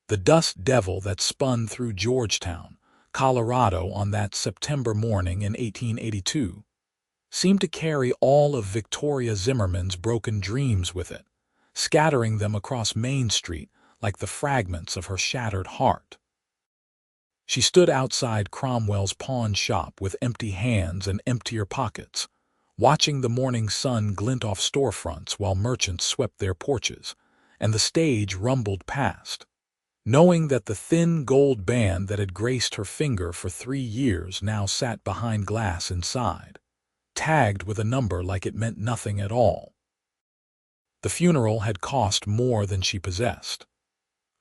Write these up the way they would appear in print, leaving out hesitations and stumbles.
The dust devil that spun through Georgetown, Colorado on that September morning in 1882, seemed to carry all of Victoria Zimmerman's broken dreams with it, scattering them across Main Street like the fragments of her shattered heart. She stood outside Cromwell's pawn shop with empty hands and emptier pockets, watching the morning sun glint off storefronts while merchants swept their porches, and the stage rumbled past, knowing that the thin gold band that had graced her finger for 3 years now sat behind glass inside, tagged with a number like it meant nothing at all. The funeral had cost more than she possessed.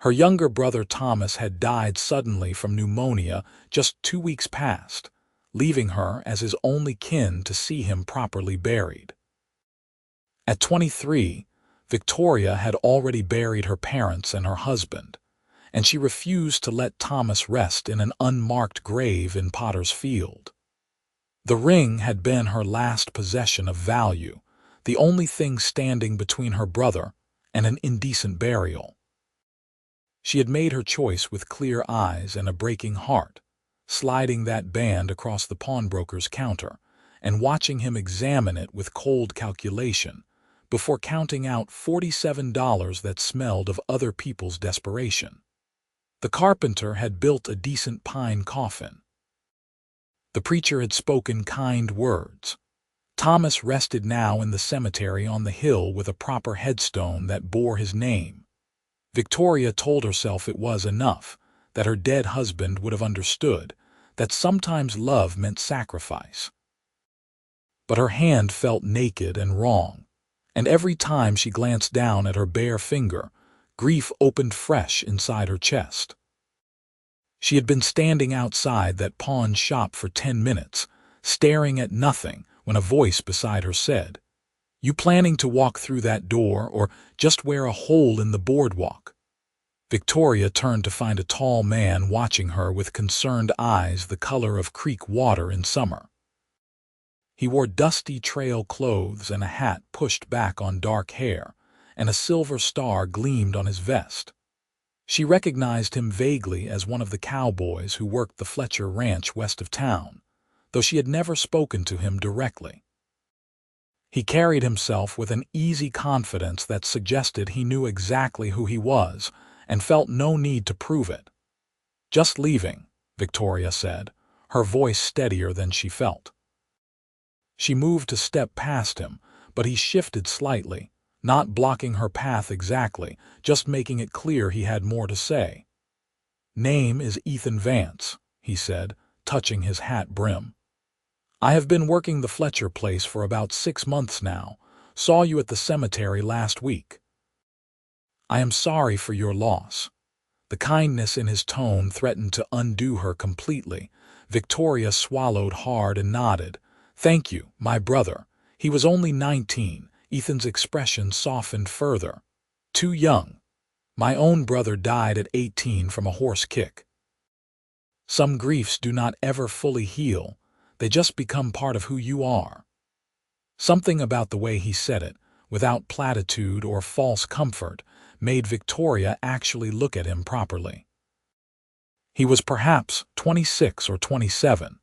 Her younger brother Thomas had died suddenly from pneumonia just 2 weeks past, leaving her as his only kin to see him properly buried. At 23, Victoria had already buried her parents and her husband, and she refused to let Thomas rest in an unmarked grave in Potter's Field. The ring had been her last possession of value, the only thing standing between her brother and an indecent burial. She had made her choice with clear eyes and a breaking heart, sliding that band across the pawnbroker's counter and watching him examine it with cold calculation before counting out $47 that smelled of other people's desperation. The carpenter had built a decent pine coffin. The preacher had spoken kind words. Thomas rested now in the cemetery on the hill with a proper headstone that bore his name. Victoria told herself it was enough, that her dead husband would have understood, that sometimes love meant sacrifice. But her hand felt naked and wrong, and every time she glanced down at her bare finger, grief opened fresh inside her chest. She had been standing outside that pawn shop for 10 minutes, staring at nothing, when a voice beside her said, "You planning to walk through that door or just wear a hole in the boardwalk?" Victoria turned to find a tall man watching her with concerned eyes the color of creek water in summer. He wore dusty trail clothes and a hat pushed back on dark hair, and a silver star gleamed on his vest. She recognized him vaguely as one of the cowboys who worked the Fletcher Ranch west of town, though she had never spoken to him directly. He carried himself with an easy confidence that suggested he knew exactly who he was and felt no need to prove it. "Just leaving," Victoria said, her voice steadier than she felt. She moved to step past him, but he shifted slightly, not blocking her path exactly, just making it clear he had more to say. "Name is Ethan Vance," he said, touching his hat brim. "I have been working the Fletcher place for about 6 months now. Saw you at the cemetery last week. I am sorry for your loss." The kindness in his tone threatened to undo her completely. Victoria swallowed hard and nodded. "Thank you, my brother. He was only 19. Ethan's expression softened further. "Too young. My own brother died at 18 from a horse kick." Some griefs do not ever fully heal. They just become part of who you are. Something about the way he said it, without platitude or false comfort, made Victoria actually look at him properly. He was perhaps 26 or 27,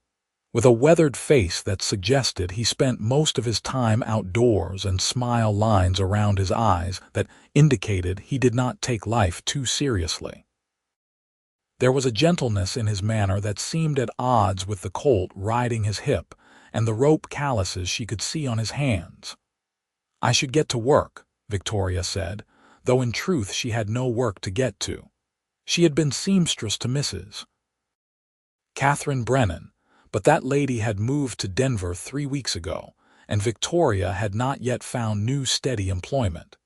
with a weathered face that suggested he spent most of his time outdoors and smile lines around his eyes that indicated he did not take life too seriously. There was a gentleness in his manner that seemed at odds with the colt riding his hip and the rope calluses she could see on his hands. "I should get to work," Victoria said, though in truth she had no work to get to. She had been seamstress to Mrs. Catherine Brennan, but that lady had moved to Denver 3 weeks ago, and Victoria had not yet found new steady employment.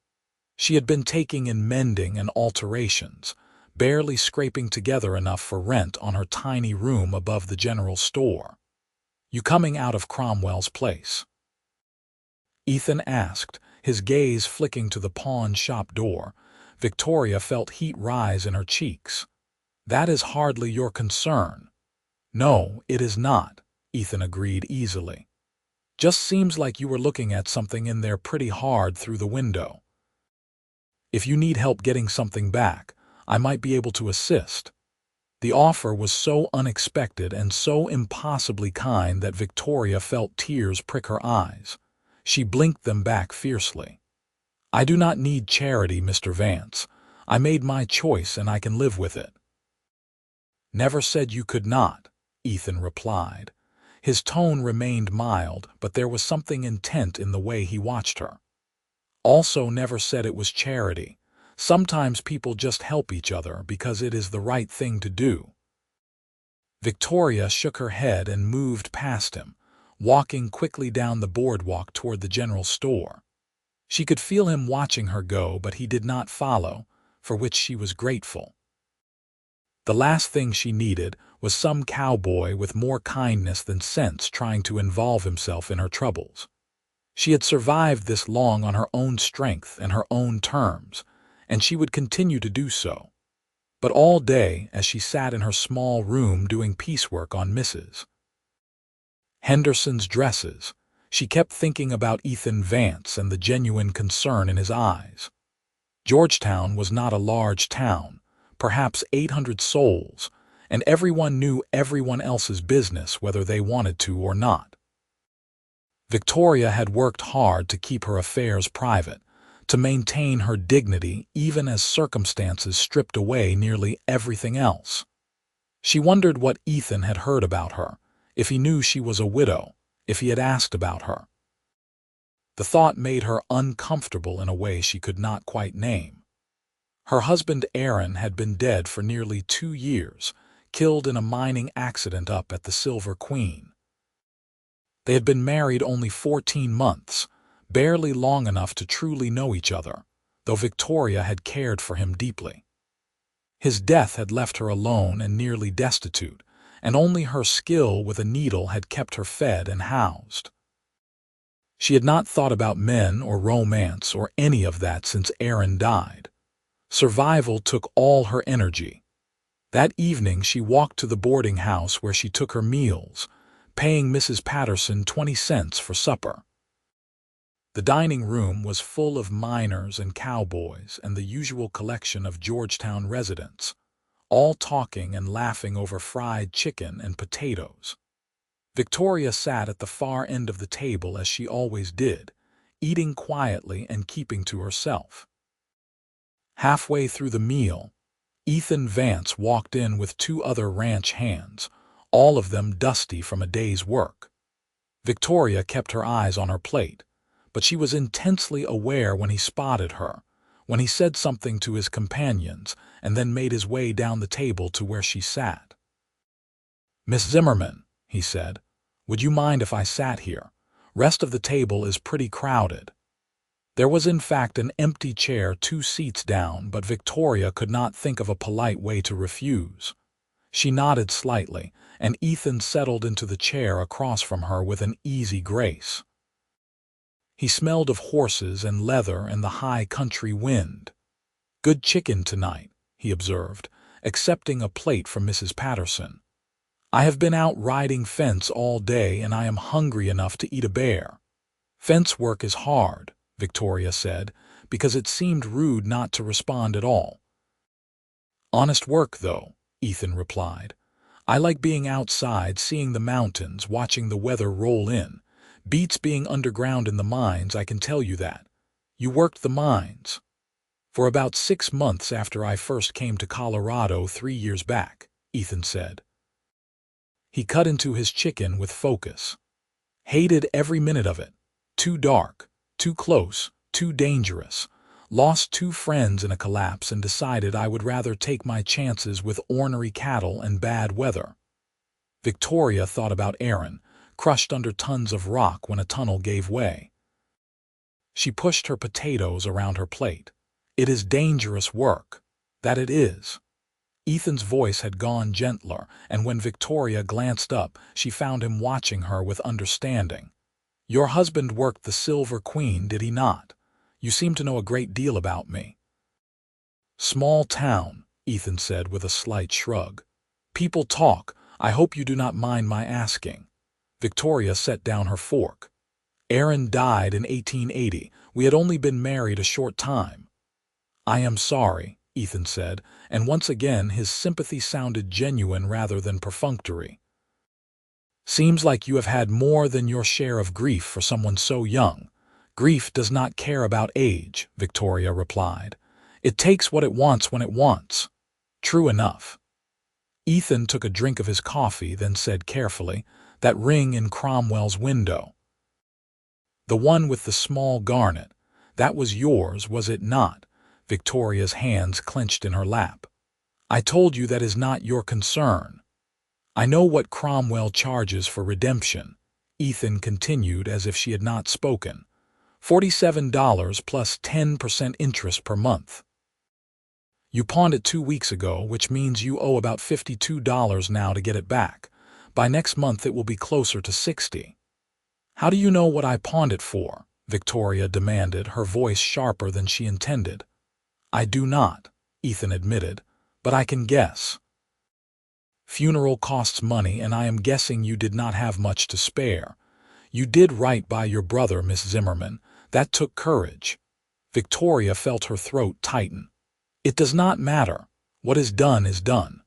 She had been taking in mending and alterations, barely scraping together enough for rent on her tiny room above the general store. "You coming out of Cromwell's place?" Ethan asked, his gaze flicking to the pawn shop door. Victoria felt heat rise in her cheeks. "That is hardly your concern." "No, it is not," Ethan agreed easily. "Just seems like you were looking at something in there pretty hard through the window. If you need help getting something back, I might be able to assist." The offer was so unexpected and so impossibly kind that Victoria felt tears prick her eyes. She blinked them back fiercely. "I do not need charity, Mr. Vance. I made my choice and I can live with it." "Never said you could not," Ethan replied. His tone remained mild, but there was something intent in the way he watched her. "Also never said it was charity. Sometimes people just help each other because it is the right thing to do." Victoria shook her head and moved past him, walking quickly down the boardwalk toward the general store. She could feel him watching her go, but he did not follow, for which she was grateful. The last thing she needed was some cowboy with more kindness than sense trying to involve himself in her troubles. She had survived this long on her own strength and her own terms, and she would continue to do so. But all day, as she sat in her small room doing piecework on Mrs. Henderson's dresses, she kept thinking about Ethan Vance and the genuine concern in his eyes. Georgetown was not a large town, perhaps 800 souls, and everyone knew everyone else's business whether they wanted to or not. Victoria had worked hard to keep her affairs private, to maintain her dignity even as circumstances stripped away nearly everything else. She wondered what Ethan had heard about her, if he knew she was a widow, if he had asked about her. The thought made her uncomfortable in a way she could not quite name. Her husband Aaron had been dead for nearly 2 years, killed in a mining accident up at the Silver Queen. They had been married only 14 months, barely long enough to truly know each other, though Victoria had cared for him deeply. His death had left her alone and nearly destitute, and only her skill with a needle had kept her fed and housed. She had not thought about men or romance or any of that since Aaron died. Survival took all her energy. That evening she walked to the boarding house where she took her meals, paying Mrs. Patterson 20 cents for supper. The dining room was full of miners and cowboys and the usual collection of Georgetown residents, all talking and laughing over fried chicken and potatoes. Victoria sat at the far end of the table as she always did, eating quietly and keeping to herself. Halfway through the meal, Ethan Vance walked in with 2 other ranch hands, all of them dusty from a day's work. Victoria kept her eyes on her plate, but she was intensely aware when he spotted her, when he said something to his companions and then made his way down the table to where she sat. "Miss Zimmerman," he said, "would you mind if I sat here? Rest of the table is pretty crowded." There was in fact an empty chair 2 seats down, but Victoria could not think of a polite way to refuse. She nodded slightly, and Ethan settled into the chair across from her with an easy grace. He smelled of horses and leather and the high country wind. "Good chicken tonight," he observed, accepting a plate from Mrs. Patterson. "I have been out riding fence all day and I am hungry enough to eat a bear." "Fence work is hard," Victoria said, because it seemed rude not to respond at all. "Honest work, though," Ethan replied. "I like being outside, seeing the mountains, watching the weather roll in. Beats being underground in the mines, I can tell you that." "You worked the mines?" "For about 6 months after I first came to Colorado 3 years back," Ethan said. He cut into his chicken with focus. "Hated every minute of it. Too dark, too close, too dangerous. Lost 2 friends in a collapse and decided I would rather take my chances with ornery cattle and bad weather." Victoria thought about Aaron, crushed under tons of rock when a tunnel gave way. She pushed her potatoes around her plate. "It is dangerous work. That it is." Ethan's voice had gone gentler, and when Victoria glanced up, she found him watching her with understanding. "Your husband worked the Silver Queen, did he not? You seem to know a great deal about me." "Small town," Ethan said with a slight shrug. "People talk. I hope you do not mind my asking." Victoria set down her fork. "Aaron died in 1880. We had only been married a short time." "I am sorry," Ethan said, and once again his sympathy sounded genuine rather than perfunctory. "Seems like you have had more than your share of grief for someone so young. Grief does not care about age," Victoria replied. "It takes what it wants when it wants." "True enough." Ethan took a drink of his coffee, then said carefully, "That ring in Cromwell's window. The one with the small garnet. That was yours, was it not?" Victoria's hands clenched in her lap. "I told you that is not your concern." "I know what Cromwell charges for redemption," Ethan continued as if she had not spoken. $47 plus 10% interest per month. You pawned it 2 weeks ago, which means you owe about $52 now to get it back. By next month it will be closer to 60. "How do you know what I pawned it for?" Victoria demanded, her voice sharper than she intended. "I do not," Ethan admitted, "but I can guess. Funeral costs money, and I am guessing you did not have much to spare. You did right by your brother, Miss Zimmerman. That took courage." Victoria felt her throat tighten. "It does not matter. What is done is done.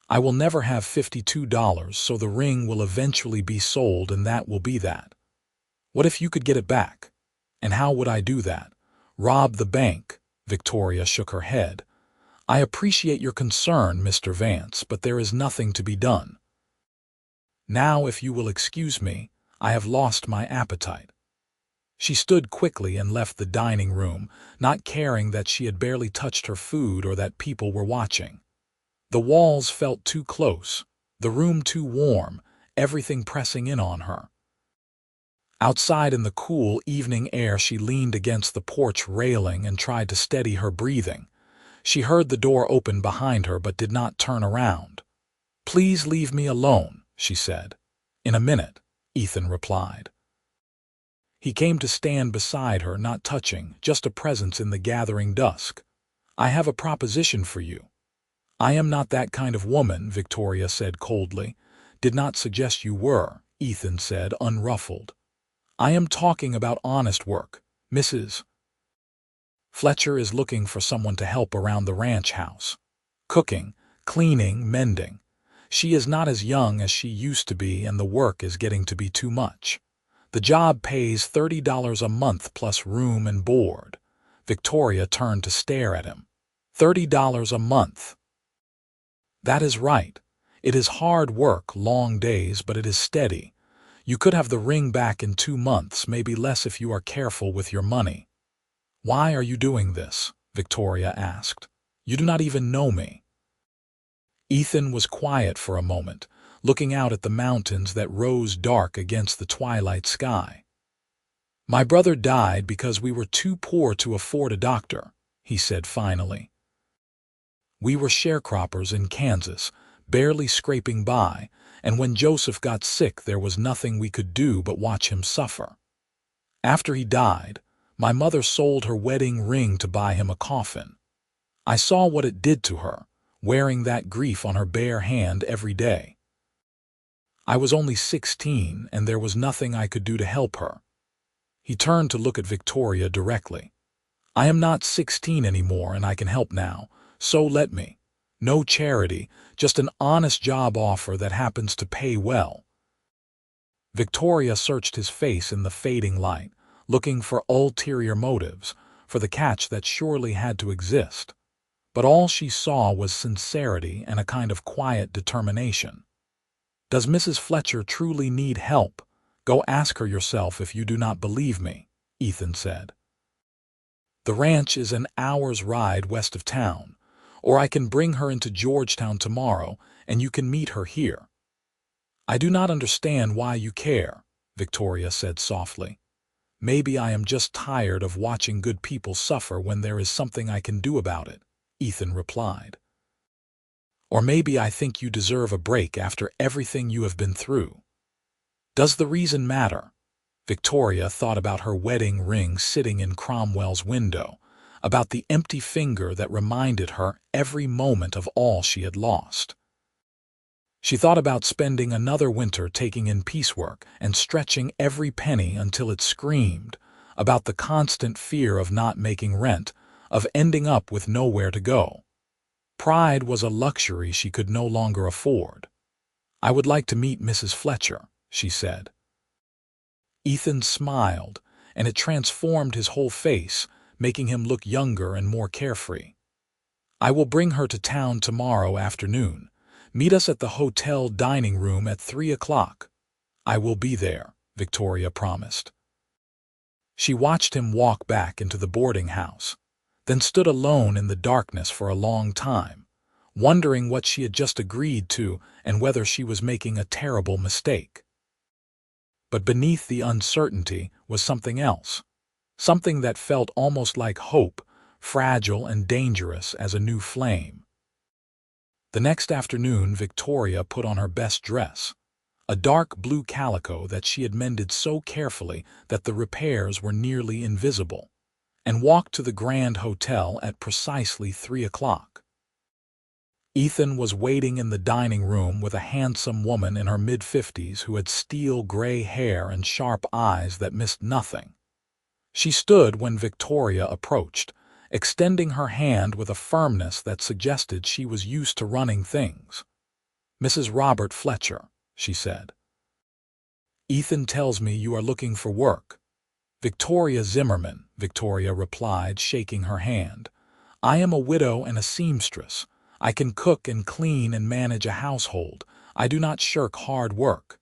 I will never have $52, so the ring will eventually be sold, and that will be that. What if you could get it back? And how would I do that? Rob the bank?" Victoria shook her head. "I appreciate your concern, Mr. Vance, but there is nothing to be done. Now, if you will excuse me, I have lost my appetite." She stood quickly and left the dining room, not caring that she had barely touched her food or that people were watching. The walls felt too close, the room too warm, everything pressing in on her. Outside in the cool evening air, she leaned against the porch railing and tried to steady her breathing. She heard the door open behind her but did not turn around. "Please leave me alone," she said. "In a minute," Ethan replied. He came to stand beside her, not touching, just a presence in the gathering dusk. "I have a proposition for you." "I am not that kind of woman," Victoria said coldly. "Did not suggest you were," Ethan said, unruffled. "I am talking about honest work. Mrs. Fletcher is looking for someone to help around the ranch house. Cooking, cleaning, mending. She is not as young as she used to be, and the work is getting to be too much. The job pays $30 a month plus room and board." Victoria turned to stare at him. $30 a month. "That is right. It is hard work, long days, but it is steady. You could have the ring back in 2 months, maybe less if you are careful with your money." "Why are you doing this?" Victoria asked. "You do not even know me." Ethan was quiet for a moment, looking out at the mountains that rose dark against the twilight sky. "My brother died because we were too poor to afford a doctor," he said finally. "We were sharecroppers in Kansas, barely scraping by, and when Joseph got sick there was nothing we could do but watch him suffer. After he died, my mother sold her wedding ring to buy him a coffin. I saw what it did to her, wearing that grief on her bare hand every day. I was only 16, and there was nothing I could do to help her." He turned to look at Victoria directly. "I am not 16 anymore, and I can help now, so let me. No charity, just an honest job offer that happens to pay well." Victoria searched his face in the fading light, looking for ulterior motives, for the catch that surely had to exist. But all she saw was sincerity and a kind of quiet determination. "Does Mrs. Fletcher truly need help? Go ask her yourself if you do not believe me," Ethan said. "The ranch is an hour's ride west of town, or I can bring her into Georgetown tomorrow and you can meet her here." "I do not understand why you care," Victoria said softly. "Maybe I am just tired of watching good people suffer when there is something I can do about it," Ethan replied. "Or maybe I think you deserve a break after everything you have been through." "Does the reason matter?" Victoria thought about her wedding ring sitting in Cromwell's window, about the empty finger that reminded her every moment of all she had lost. She thought about spending another winter taking in piecework and stretching every penny until it screamed, about the constant fear of not making rent, of ending up with nowhere to go. Pride was a luxury she could no longer afford. "I would like to meet Mrs. Fletcher," she said. Ethan smiled, and it transformed his whole face, making him look younger and more carefree. "I will bring her to town tomorrow afternoon. Meet us at the hotel dining room at 3 o'clock. "I will be there," Victoria promised. She watched him walk back into the boarding house, then stood alone in the darkness for a long time, wondering what she had just agreed to and whether she was making a terrible mistake. But beneath the uncertainty was something else, something that felt almost like hope, fragile and dangerous as a new flame. The next afternoon, Victoria put on her best dress, a dark blue calico that she had mended so carefully that the repairs were nearly invisible, and walked to the Grand Hotel at precisely 3 o'clock. Ethan was waiting in the dining room with a handsome woman in her mid-50s who had steel-gray hair and sharp eyes that missed nothing. She stood when Victoria approached, extending her hand with a firmness that suggested she was used to running things. "Mrs. Robert Fletcher," she said. "Ethan tells me you are looking for work." "Victoria Zimmerman," Victoria replied, shaking her hand. "I am a widow and a seamstress. I can cook and clean and manage a household. I do not shirk hard work."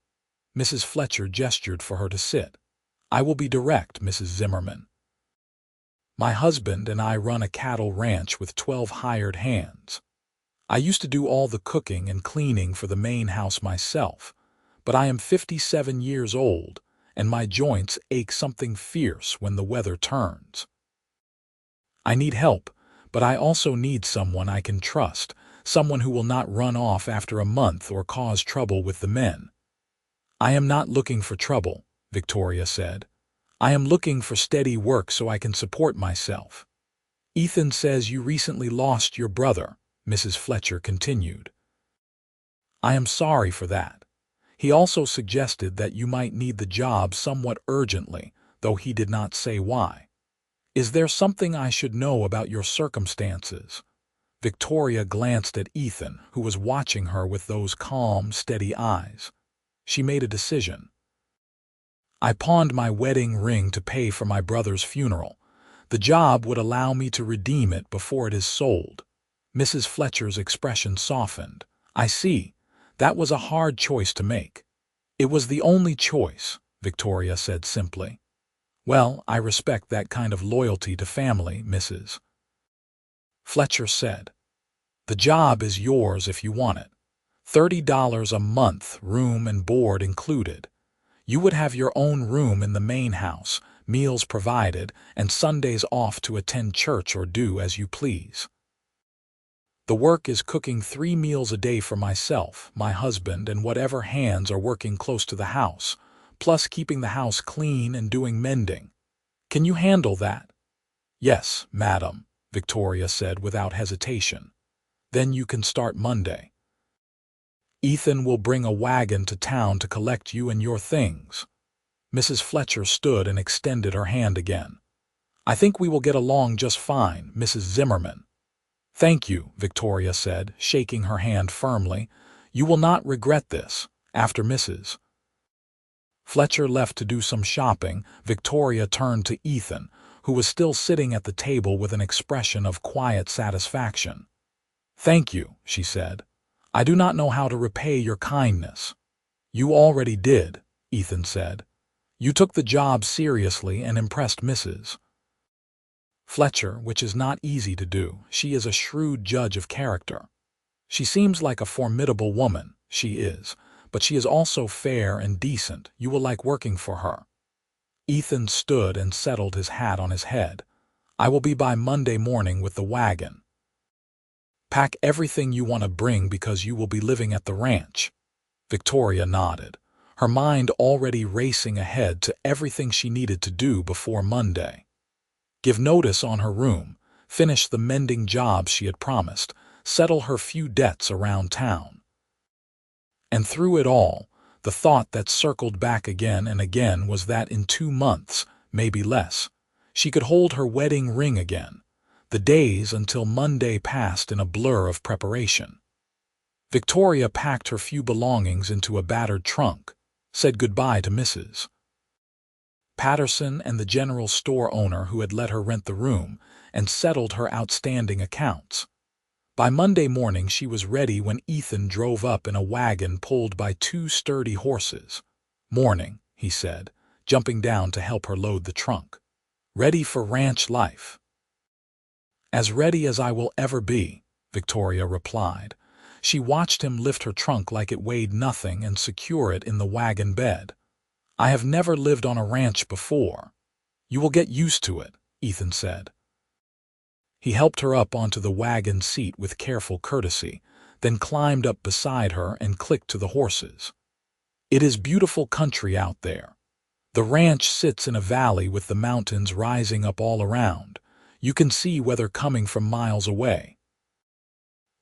Mrs. Fletcher gestured for her to sit. "I will be direct, Mrs. Zimmerman. My husband and I run a cattle ranch with 12 hired hands. I used to do all the cooking and cleaning for the main house myself, but I am 57 years old, and my joints ache something fierce when the weather turns. I need help, but I also need someone I can trust, someone who will not run off after a month or cause trouble with the men." "I am not looking for trouble," Victoria said. "I am looking for steady work so I can support myself." "Ethan says you recently lost your brother," Mrs. Fletcher continued. "I am sorry for that. He also suggested that you might need the job somewhat urgently, though he did not say why. Is there something I should know about your circumstances?" Victoria glanced at Ethan, who was watching her with those calm, steady eyes. She made a decision. "I pawned my wedding ring to pay for my brother's funeral. The job would allow me to redeem it before it is sold." Mrs. Fletcher's expression softened. "I see. That was a hard choice to make." "It was the only choice," Victoria said simply. "Well, I respect that kind of loyalty to family, Mrs. Fletcher said. "The job is yours if you want it. $30 a month, room and board included. You would have your own room in the main house, meals provided, and Sundays off to attend church or do as you please. The work is cooking 3 meals a day for myself, my husband, and whatever hands are working close to the house, plus keeping the house clean and doing mending. Can you handle that?" "Yes, madam," Victoria said without hesitation. "Then you can start Monday. Ethan will bring a wagon to town to collect you and your things." Mrs. Fletcher stood and extended her hand again. "I think we will get along just fine, Mrs. Zimmerman." "Thank you," Victoria said, shaking her hand firmly. "You will not regret this." After Mrs. Fletcher left to do some shopping, Victoria turned to Ethan, who was still sitting at the table with an expression of quiet satisfaction. "Thank you," she said. "I do not know how to repay your kindness." "You already did," Ethan said. "You took the job seriously and impressed Mrs. Fletcher, which is not easy to do. She is a shrewd judge of character. She seems like a formidable woman, she is, but she is also fair and decent. You will like working for her." Ethan stood and settled his hat on his head. "I will be by Monday morning with the wagon. Pack everything you want to bring because you will be living at the ranch." Victoria nodded, her mind already racing ahead to everything she needed to do before Monday. Give notice on her room, finish the mending job she had promised, settle her few debts around town. And through it all, the thought that circled back again and again was that in 2 months, maybe less, she could hold her wedding ring again. The days until Monday passed in a blur of preparation. Victoria packed her few belongings into a battered trunk, said goodbye to Mrs. Patterson and the general store owner who had let her rent the room, and settled her outstanding accounts. By Monday morning she was ready when Ethan drove up in a wagon pulled by two sturdy horses. "Morning," he said, jumping down to help her load the trunk. "Ready for ranch life?" "As ready as I will ever be," Victoria replied. She watched him lift her trunk like it weighed nothing and secure it in the wagon bed. "I have never lived on a ranch before." "You will get used to it," Ethan said. He helped her up onto the wagon seat with careful courtesy, then climbed up beside her and clicked to the horses. "It is beautiful country out there. The ranch sits in a valley with the mountains rising up all around. You can see weather coming from miles away."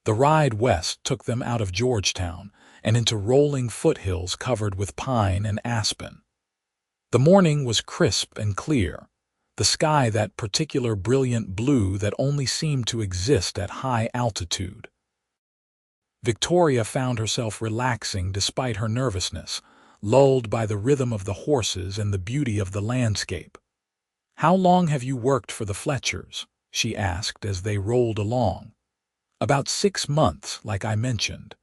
The ride west took them out of Georgetown and into rolling foothills covered with pine and aspen. The morning was crisp and clear, the sky that particular brilliant blue that only seemed to exist at high altitude. Victoria found herself relaxing despite her nervousness, lulled by the rhythm of the horses and the beauty of the landscape. "How long have you worked for the Fletchers?" she asked as they rolled along. "About 6 months, like I mentioned.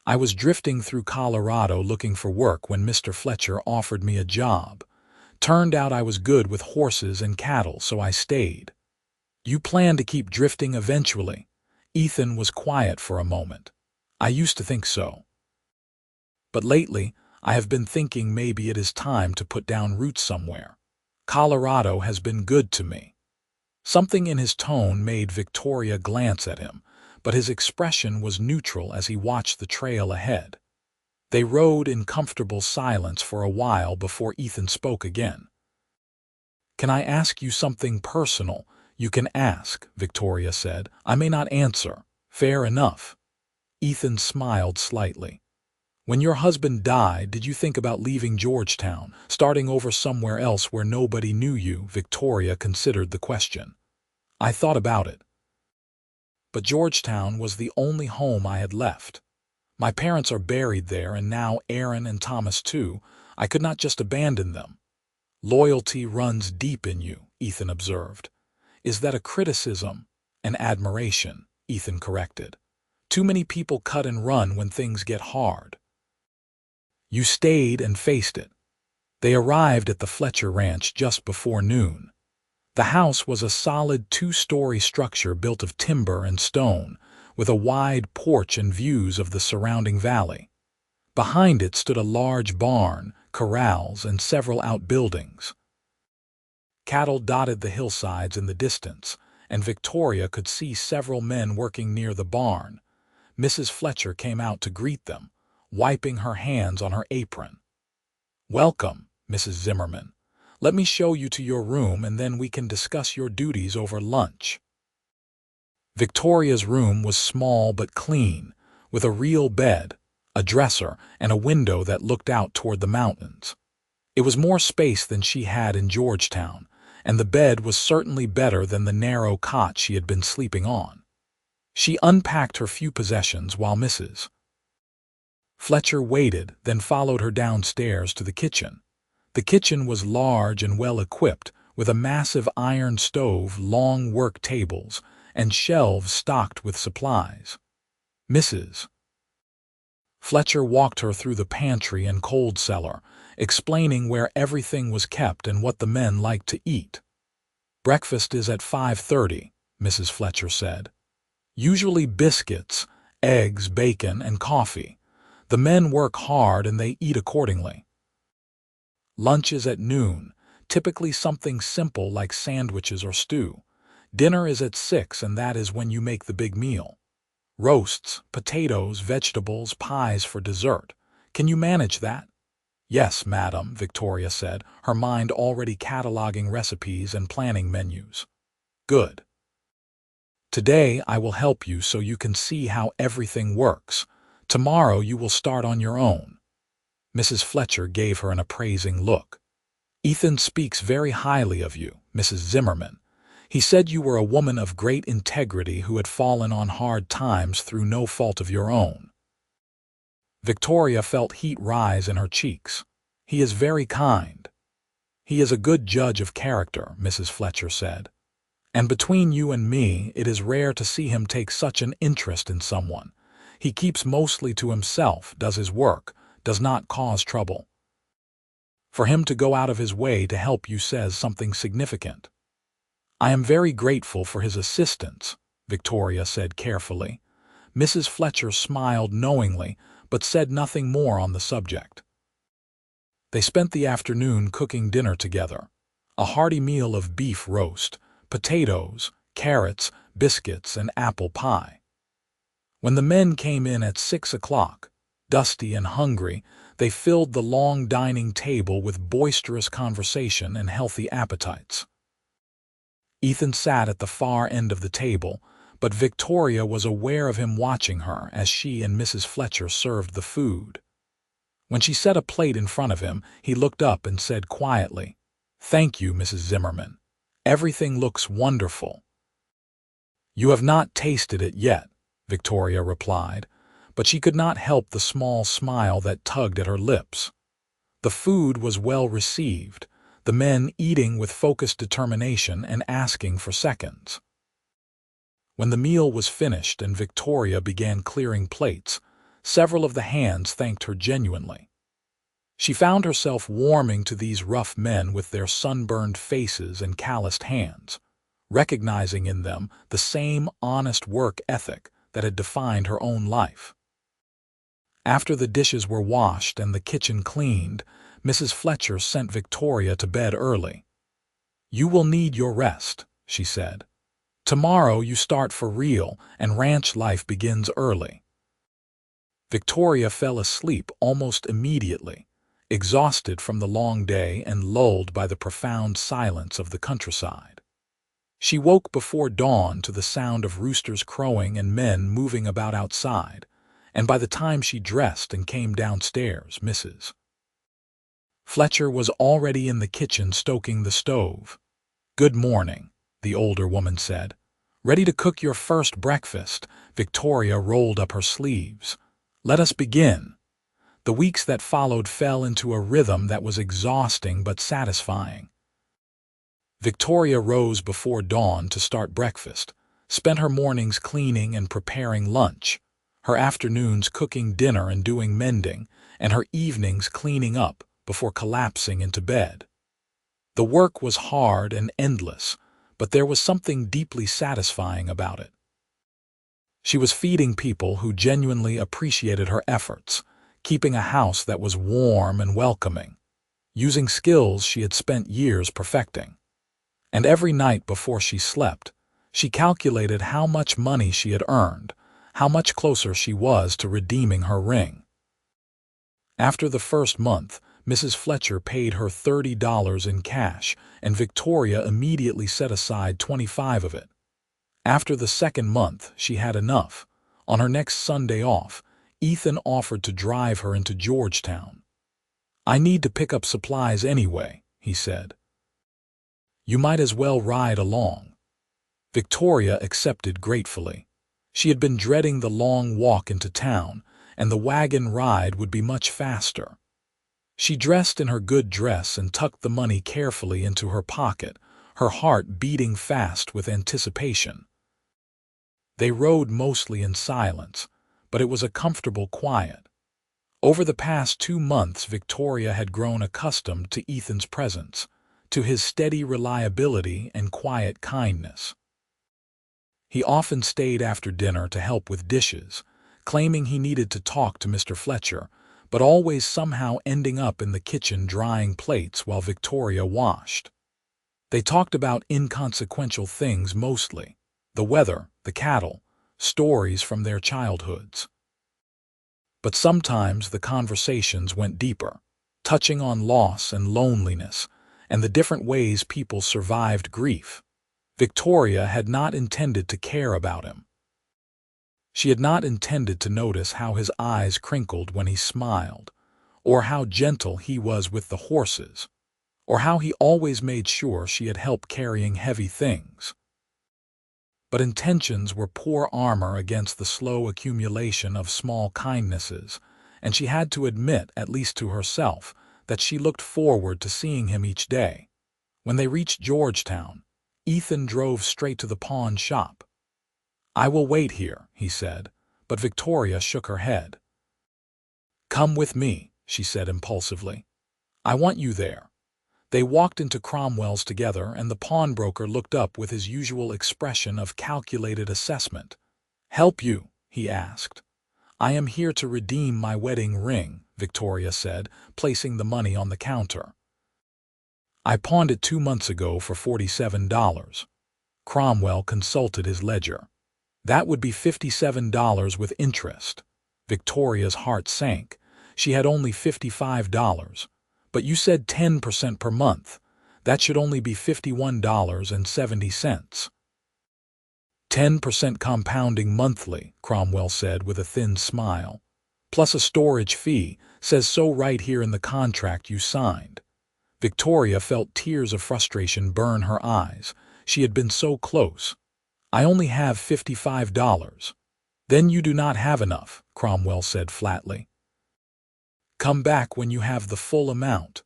I was drifting through Colorado looking for work when Mr. Fletcher offered me a job. Turned out I was good with horses and cattle, so I stayed." "You plan to keep drifting eventually?" Ethan was quiet for a moment. "I used to think so. But lately, I have been thinking maybe it is time to put down roots somewhere. Colorado has been good to me." Something in his tone made Victoria glance at him, but his expression was neutral as he watched the trail ahead. They rode in comfortable silence for a while before Ethan spoke again. "Can I ask you something personal?" "You can ask," Victoria said. "I may not answer." "Fair enough." Ethan smiled slightly. "When your husband died, did you think about leaving Georgetown, starting over somewhere else where nobody knew you?" Victoria considered the question. "I thought about it. But Georgetown was the only home I had left. My parents are buried there, and now Aaron and Thomas too. I could not just abandon them." "Loyalty runs deep in you," Ethan observed. "Is that a criticism?" "An admiration," Ethan corrected. "Too many people cut and run when things get hard. You stayed and faced it." They arrived at the Fletcher Ranch just before noon. The house was a solid 2-story structure built of timber and stone, with a wide porch and views of the surrounding valley. Behind it stood a large barn, corrals, and several outbuildings. Cattle dotted the hillsides in the distance, and Victoria could see several men working near the barn. Mrs. Fletcher came out to greet them, wiping her hands on her apron. "Welcome, Mrs. Zimmerman. Let me show you to your room and then we can discuss your duties over lunch." Victoria's room was small but clean, with a real bed, a dresser, and a window that looked out toward the mountains. It was more space than she had in Georgetown, and the bed was certainly better than the narrow cot she had been sleeping on. She unpacked her few possessions while Mrs. Fletcher waited, then followed her downstairs to the kitchen. The kitchen was large and well-equipped, with a massive iron stove, long work tables, and shelves stocked with supplies. Mrs. Fletcher walked her through the pantry and cold cellar, explaining where everything was kept and what the men liked to eat. "Breakfast is at 5:30, Mrs. Fletcher said. "Usually biscuits, eggs, bacon, and coffee. The men work hard and they eat accordingly. Lunch is at noon, typically something simple like sandwiches or stew. Dinner is at 6, and that is when you make the big meal. Roasts, potatoes, vegetables, pies for dessert. Can you manage that?" "Yes, madam," Victoria said, her mind already cataloging recipes and planning menus. "Good. Today I will help you so you can see how everything works. Tomorrow you will start on your own." Mrs. Fletcher gave her an appraising look. "Ethan speaks very highly of you, Mrs. Zimmerman. He said you were a woman of great integrity who had fallen on hard times through no fault of your own. Victoria felt heat rise in her cheeks. He is very kind. He is a good judge of character, Mrs. Fletcher said. And between you and me, it is rare to see him take such an interest in someone. He keeps mostly to himself, does his work, does not cause trouble. For him to go out of his way to help you says something significant. I am very grateful for his assistance, Victoria said carefully. Mrs. Fletcher smiled knowingly, but said nothing more on the subject. They spent the afternoon cooking dinner together, a hearty meal of beef roast, potatoes, carrots, biscuits, and apple pie. When the men came in at 6 o'clock, dusty and hungry, they filled the long dining table with boisterous conversation and healthy appetites. Ethan sat at the far end of the table, but Victoria was aware of him watching her as she and Mrs. Fletcher served the food. When she set a plate in front of him, he looked up and said quietly, "Thank you, Mrs. Zimmerman. Everything looks wonderful." "You have not tasted it yet," Victoria replied, but she could not help the small smile that tugged at her lips. The food was well received, the men eating with focused determination and asking for seconds. When the meal was finished and Victoria began clearing plates, several of the hands thanked her genuinely. She found herself warming to these rough men with their sunburned faces and calloused hands, recognizing in them the same honest work ethic that had defined her own life. After the dishes were washed and the kitchen cleaned, Mrs. Fletcher sent Victoria to bed early. "You will need your rest," she said. "Tomorrow you start for real and ranch life begins early." Victoria fell asleep almost immediately, exhausted from the long day and lulled by the profound silence of the countryside. She woke before dawn to the sound of roosters crowing and men moving about outside, and by the time she dressed and came downstairs, Mrs. Fletcher was already in the kitchen stoking the stove. "Good morning," the older woman said. "Ready to cook your first breakfast?" Victoria rolled up her sleeves. "Let us begin." The weeks that followed fell into a rhythm that was exhausting but satisfying. Victoria rose before dawn to start breakfast, spent her mornings cleaning and preparing lunch, her afternoons cooking dinner and doing mending, and her evenings cleaning up before collapsing into bed. The work was hard and endless, but there was something deeply satisfying about it. She was feeding people who genuinely appreciated her efforts, keeping a house that was warm and welcoming, using skills she had spent years perfecting. And every night before she slept, she calculated how much money she had earned, how much closer she was to redeeming her ring. After the first month, Mrs. Fletcher paid her $30 in cash, and Victoria immediately set aside $25 of it. After the second month, she had enough. On her next Sunday off, Ethan offered to drive her into Georgetown. "I need to pick up supplies anyway," he said. "You might as well ride along." Victoria accepted gratefully. She had been dreading the long walk into town, and the wagon ride would be much faster. She dressed in her good dress and tucked the money carefully into her pocket, her heart beating fast with anticipation. They rode mostly in silence, but it was a comfortable quiet. Over the past 2 months, Victoria had grown accustomed to Ethan's presence, to his steady reliability and quiet kindness. He often stayed after dinner to help with dishes, claiming he needed to talk to Mr. Fletcher, but always somehow ending up in the kitchen drying plates while Victoria washed. They talked about inconsequential things mostly: the weather, the cattle, stories from their childhoods. But sometimes the conversations went deeper, touching on loss and loneliness, and the different ways people survived grief. Victoria had not intended to care about him. She had not intended to notice how his eyes crinkled when he smiled, or how gentle he was with the horses, or how he always made sure she had help carrying heavy things. But intentions were poor armor against the slow accumulation of small kindnesses, and she had to admit, at least to herself, that she looked forward to seeing him each day. When they reached Georgetown, Ethan drove straight to the pawn shop. "I will wait here," he said, but Victoria shook her head. "Come with me," she said impulsively. "I want you there." They walked into Cromwell's together, and the pawnbroker looked up with his usual expression of calculated assessment. "Help you?" he asked. "I am here to redeem my wedding ring," Victoria said, placing the money on the counter. "I pawned it 2 months ago for $47. Cromwell consulted his ledger. "That would be $57 with interest." Victoria's heart sank. She had only $55. "But you said 10% per month. That should only be $51.70. 10% compounding monthly," Cromwell said with a thin smile. "Plus a storage fee, says so right here in the contract you signed." Victoria felt tears of frustration burn her eyes. She had been so close. "I only have $55. "Then you do not have enough," Cromwell said flatly. "Come back when you have the full amount."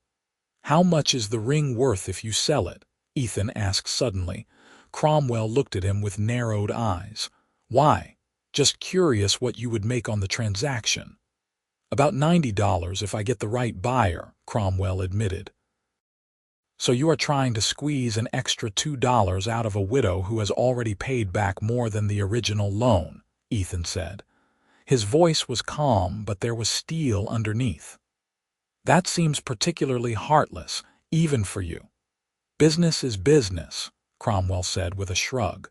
"How much is the ring worth if you sell it?" Ethan asked suddenly. Cromwell looked at him with narrowed eyes. "Why? Just curious what you would make on the transaction." "About $90 if I get the right buyer," Cromwell admitted. "So you are trying to squeeze an extra $2 out of a widow who has already paid back more than the original loan," Ethan said. His voice was calm, but there was steel underneath. "That seems particularly heartless, even for you." "Business is business," Cromwell said with a shrug.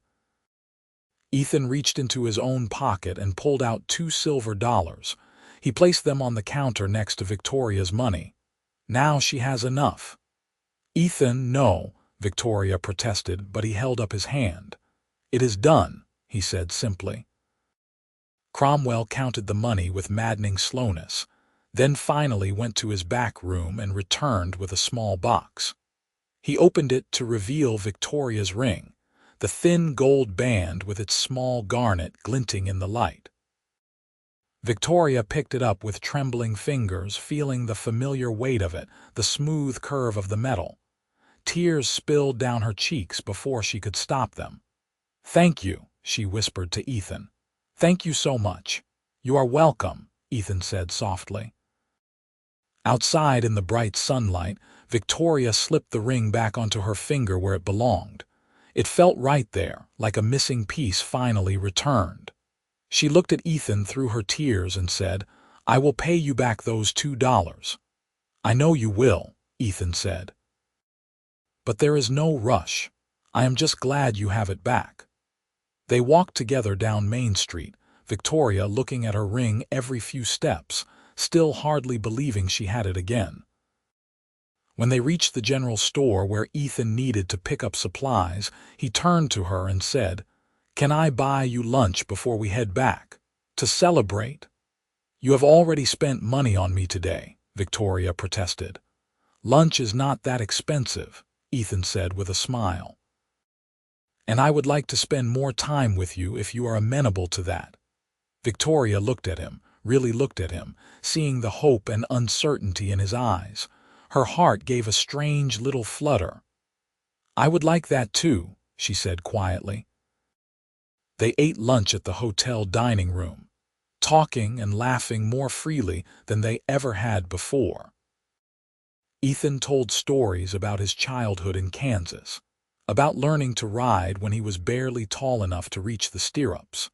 Ethan reached into his own pocket and pulled out 2 silver dollars. He placed them on the counter next to Victoria's money. "Now she has enough." "Ethan, no," Victoria protested, but he held up his hand. "It is done," he said simply. Cromwell counted the money with maddening slowness, then finally went to his back room and returned with a small box. He opened it to reveal Victoria's ring, the thin gold band with its small garnet glinting in the light. Victoria picked it up with trembling fingers, feeling the familiar weight of it, the smooth curve of the metal. Tears spilled down her cheeks before she could stop them. "Thank you," she whispered to Ethan. "Thank you so much." "You are welcome," Ethan said softly. Outside in the bright sunlight, Victoria slipped the ring back onto her finger where it belonged. It felt right there, like a missing piece finally returned. She looked at Ethan through her tears and said, "I will pay you back those $2. "I know you will," Ethan said. "But there is no rush. I am just glad you have it back." They walked together down Main Street, Victoria looking at her ring every few steps, still hardly believing she had it again. When they reached the general store where Ethan needed to pick up supplies, he turned to her and said, "Can I buy you lunch before we head back? To celebrate?" "You have already spent money on me today," Victoria protested. "Lunch is not that expensive," Ethan said with a smile. "And I would like to spend more time with you if you are amenable to that." Victoria looked at him, really looked at him, seeing the hope and uncertainty in his eyes. Her heart gave a strange little flutter. "I would like that too," she said quietly. They ate lunch at the hotel dining room, talking and laughing more freely than they ever had before. Ethan told stories about his childhood in Kansas, about learning to ride when he was barely tall enough to reach the stirrups,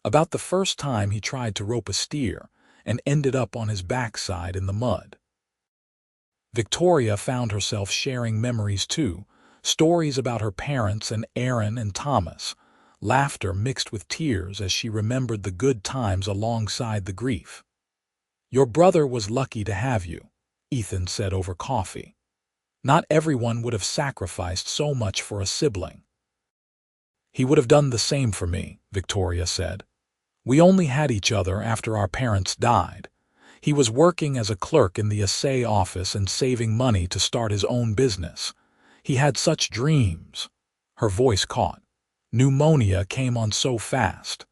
about the first time he tried to rope a steer and ended up on his backside in the mud. Victoria found herself sharing memories too, stories about her parents and Aaron and Thomas, laughter mixed with tears as she remembered the good times alongside the grief. "Your brother was lucky to have you," Ethan said over coffee. "Not everyone would have sacrificed so much for a sibling." "He would have done the same for me," Victoria said. "We only had each other after our parents died. He was working as a clerk in the assay office and saving money to start his own business. He had such dreams. Her voice caught. Pneumonia came on so fast.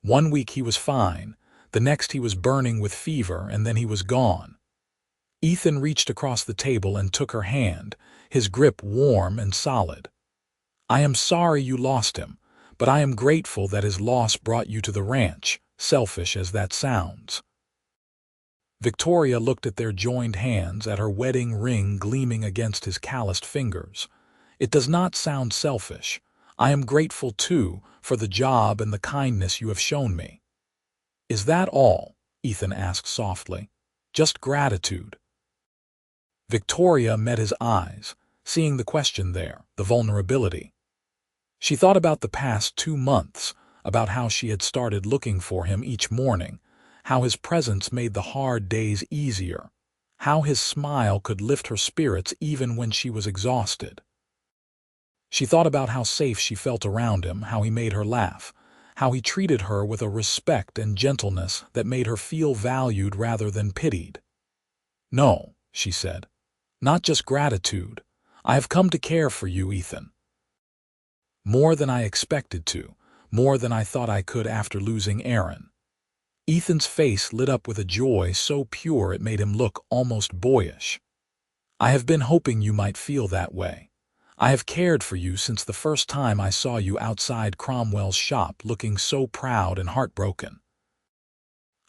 One week he was fine, the next he was burning with fever, and then he was gone. Ethan reached across the table and took her hand, his grip warm and solid. "I am sorry you lost him, but I am grateful that his loss brought you to the ranch, selfish as that sounds." Victoria looked at their joined hands, at her wedding ring gleaming against his calloused fingers. "It does not sound selfish. I am grateful, too, for the job and the kindness you have shown me." "Is that all?" Ethan asked softly. "Just gratitude?" Victoria met his eyes, seeing the question there, the vulnerability. She thought about the past 2 months, about how she had started looking for him each morning, how his presence made the hard days easier, how his smile could lift her spirits even when she was exhausted. She thought about how safe she felt around him, how he made her laugh, how he treated her with a respect and gentleness that made her feel valued rather than pitied. "No," she said, "not just gratitude. I have come to care for you, Ethan. More than I expected to, more than I thought I could after losing Aaron." Ethan's face lit up with a joy so pure it made him look almost boyish. "I have been hoping you might feel that way. I have cared for you since the first time I saw you outside Cromwell's shop looking so proud and heartbroken.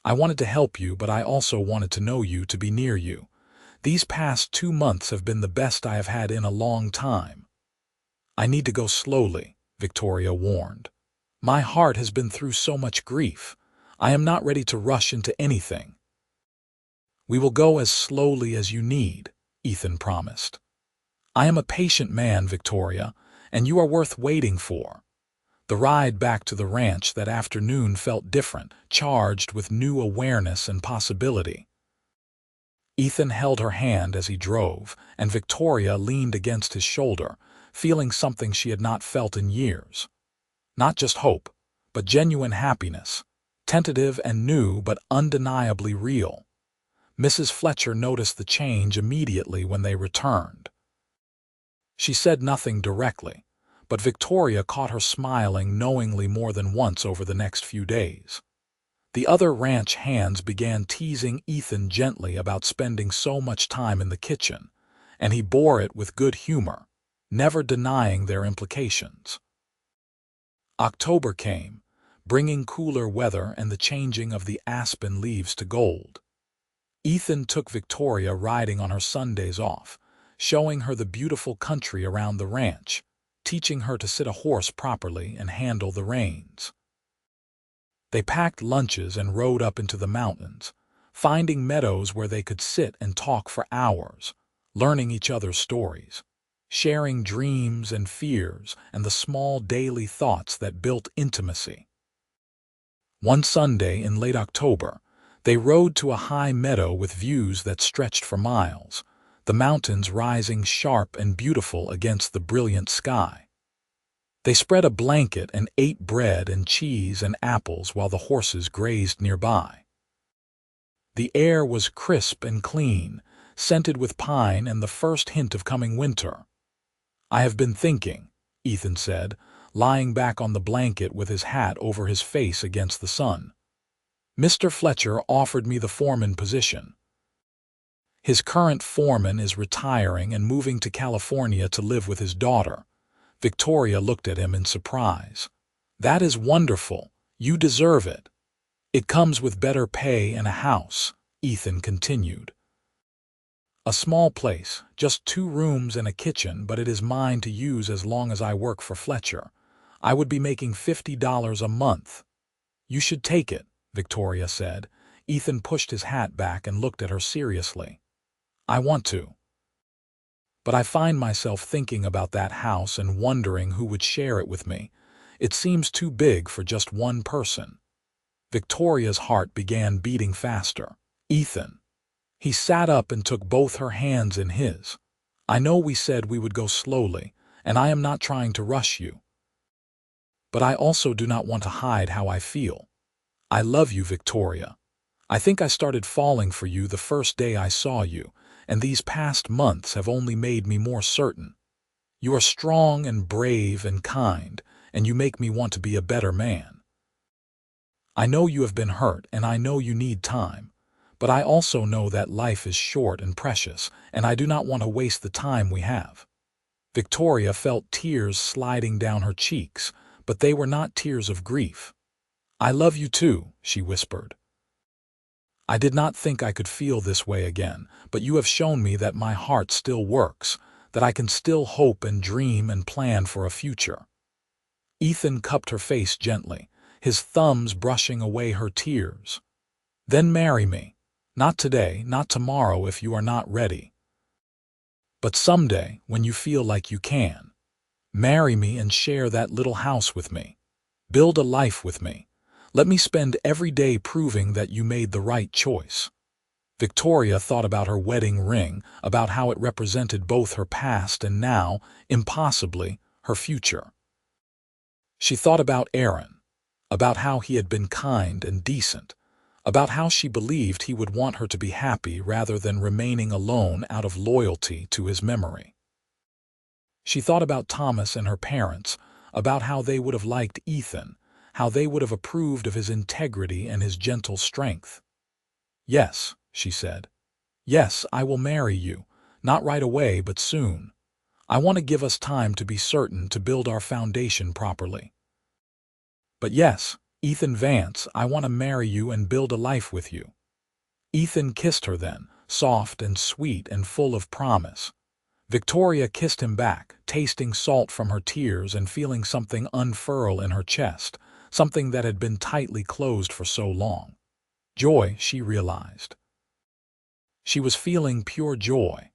I wanted to help you, but I also wanted to know you, to be near you. These past 2 months have been the best I have had in a long time." "I need to go slowly," Victoria warned. "My heart has been through so much grief. I am not ready to rush into anything." "We will go as slowly as you need," Ethan promised. "I am a patient man, Victoria, and you are worth waiting for." The ride back to the ranch that afternoon felt different, charged with new awareness and possibility. Ethan held her hand as he drove, and Victoria leaned against his shoulder, feeling something she had not felt in years. Not just hope, but genuine happiness, tentative and new but undeniably real. Mrs. Fletcher noticed the change immediately when they returned. She said nothing directly, but Victoria caught her smiling knowingly more than once over the next few days. The other ranch hands began teasing Ethan gently about spending so much time in the kitchen, and he bore it with good humor, never denying their implications. October came, bringing cooler weather and the changing of the aspen leaves to gold. Ethan took Victoria riding on her Sundays off, showing her the beautiful country around the ranch, teaching her to sit a horse properly and handle the reins. They packed lunches and rode up into the mountains, finding meadows where they could sit and talk for hours, learning each other's stories, sharing dreams and fears and the small daily thoughts that built intimacy. One Sunday in late October, they rode to a high meadow with views that stretched for miles, the mountains rising sharp and beautiful against the brilliant sky. They spread a blanket and ate bread and cheese and apples while the horses grazed nearby. The air was crisp and clean, scented with pine and the first hint of coming winter. "I have been thinking," Ethan said, lying back on the blanket with his hat over his face against the sun. "Mr. Fletcher offered me the foreman position. His current foreman is retiring and moving to California to live with his daughter." Victoria looked at him in surprise. "That is wonderful. You deserve it." "It comes with better pay and a house," Ethan continued. "A small place, just 2 rooms and a kitchen, but it is mine to use as long as I work for Fletcher. I would be making $50 a month." "You should take it," Victoria said. Ethan pushed his hat back and looked at her seriously. "I want to. But I find myself thinking about that house and wondering who would share it with me. It seems too big for just one person." Victoria's heart began beating faster. "Ethan." He sat up and took both her hands in his. "I know we said we would go slowly, and I am not trying to rush you. But I also do not want to hide how I feel. I love you, Victoria. I think I started falling for you the first day I saw you, and these past months have only made me more certain. You are strong and brave and kind, and you make me want to be a better man. I know you have been hurt, and I know you need time, but I also know that life is short and precious, and I do not want to waste the time we have." Victoria felt tears sliding down her cheeks, but they were not tears of grief. "I love you too," she whispered. "I did not think I could feel this way again, but you have shown me that my heart still works, that I can still hope and dream and plan for a future." Ethan cupped her face gently, his thumbs brushing away her tears. "Then marry me. Not today, not tomorrow if you are not ready. But someday, when you feel like you can. Marry me and share that little house with me. Build a life with me. Let me spend every day proving that you made the right choice." Victoria thought about her wedding ring, about how it represented both her past and now, impossibly, her future. She thought about Aaron, about how he had been kind and decent, about how she believed he would want her to be happy rather than remaining alone out of loyalty to his memory. She thought about Thomas and her parents, about how they would have liked Ethan, how they would have approved of his integrity and his gentle strength. "Yes," she said. "Yes, I will marry you, not right away, but soon. I want to give us time to be certain to build our foundation properly. But yes, Ethan Vance, I want to marry you and build a life with you." Ethan kissed her then, soft and sweet and full of promise. Victoria kissed him back, tasting salt from her tears and feeling something unfurl in her chest, something that had been tightly closed for so long. Joy, she realized. She was feeling pure joy.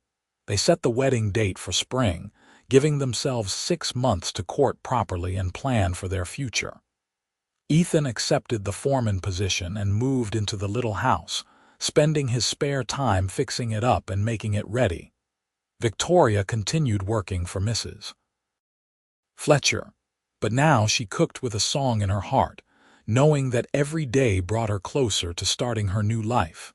They set the wedding date for spring, giving themselves 6 months to court properly and plan for their future. Ethan accepted the foreman position and moved into the little house, spending his spare time fixing it up and making it ready. Victoria continued working for Mrs. Fletcher, but now she cooked with a song in her heart, knowing that every day brought her closer to starting her new life.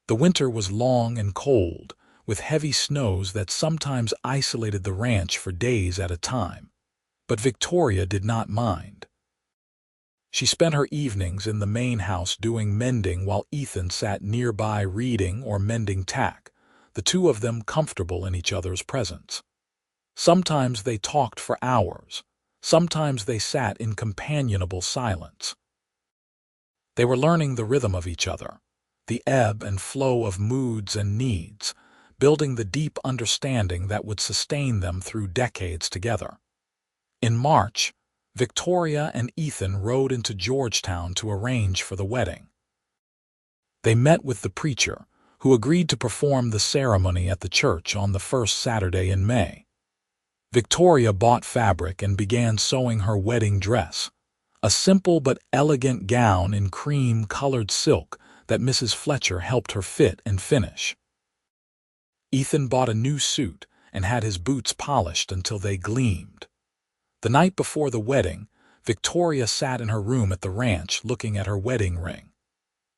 The winter was long and cold, with heavy snows that sometimes isolated the ranch for days at a time. But Victoria did not mind. She spent her evenings in the main house doing mending while Ethan sat nearby reading or mending tack, the two of them comfortable in each other's presence. Sometimes they talked for hours. Sometimes they sat in companionable silence. They were learning the rhythm of each other, the ebb and flow of moods and needs, building the deep understanding that would sustain them through decades together. In March, Victoria and Ethan rode into Georgetown to arrange for the wedding. They met with the preacher, who agreed to perform the ceremony at the church on the first Saturday in May. Victoria bought fabric and began sewing her wedding dress, a simple but elegant gown in cream-colored silk that Mrs. Fletcher helped her fit and finish. Ethan bought a new suit and had his boots polished until they gleamed. The night before the wedding, Victoria sat in her room at the ranch looking at her wedding ring.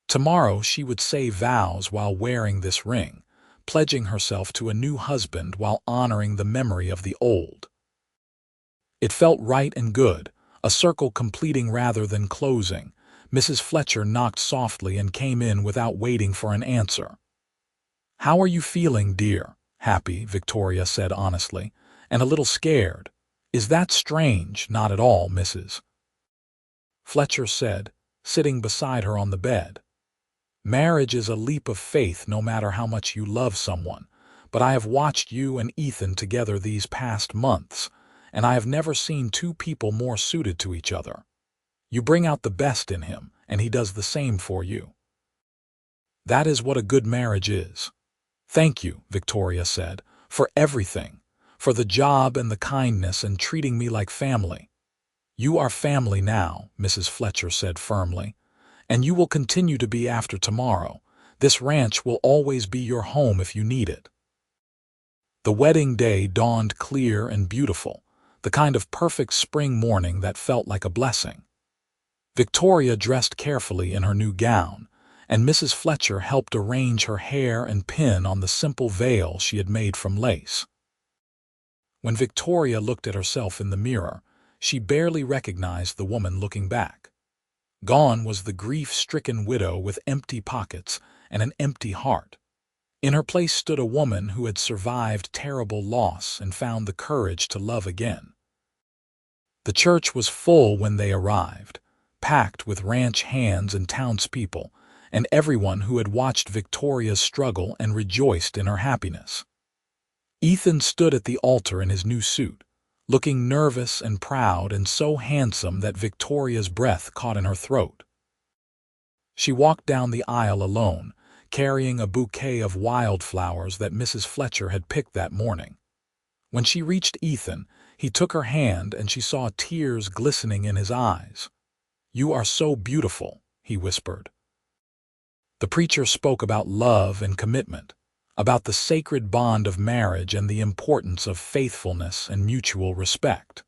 Tomorrow she would say vows while wearing this ring, pledging herself to a new husband while honoring the memory of the old. It felt right and good, a circle completing rather than closing. Mrs. Fletcher knocked softly and came in without waiting for an answer. "How are you feeling, dear?" "Happy," Victoria said honestly, "and a little scared." "Is that strange?" "Not at all, Mrs. Fletcher said, sitting beside her on the bed. "Marriage is a leap of faith no matter how much you love someone, but I have watched you and Ethan together these past months, and I have never seen two people more suited to each other. You bring out the best in him, and he does the same for you. That is what a good marriage is." "Thank you," Victoria said, "for everything, for the job and the kindness and treating me like family." "You are family now," Mrs. Fletcher said firmly, "and you will continue to be after tomorrow. This ranch will always be your home if you need it." The wedding day dawned clear and beautiful, the kind of perfect spring morning that felt like a blessing. Victoria dressed carefully in her new gown, and Mrs. Fletcher helped arrange her hair and pin on the simple veil she had made from lace. When Victoria looked at herself in the mirror, she barely recognized the woman looking back. Gone was the grief-stricken widow with empty pockets and an empty heart. In her place stood a woman who had survived terrible loss and found the courage to love again. The church was full when they arrived, packed with ranch hands and townspeople, and everyone who had watched Victoria's struggle and rejoiced in her happiness. Ethan stood at the altar in his new suit, looking nervous and proud and so handsome that Victoria's breath caught in her throat. She walked down the aisle alone, carrying a bouquet of wildflowers that Mrs. Fletcher had picked that morning. When she reached Ethan, he took her hand and she saw tears glistening in his eyes. "You are so beautiful," he whispered. The preacher spoke about love and commitment, about the sacred bond of marriage and the importance of faithfulness and mutual respect.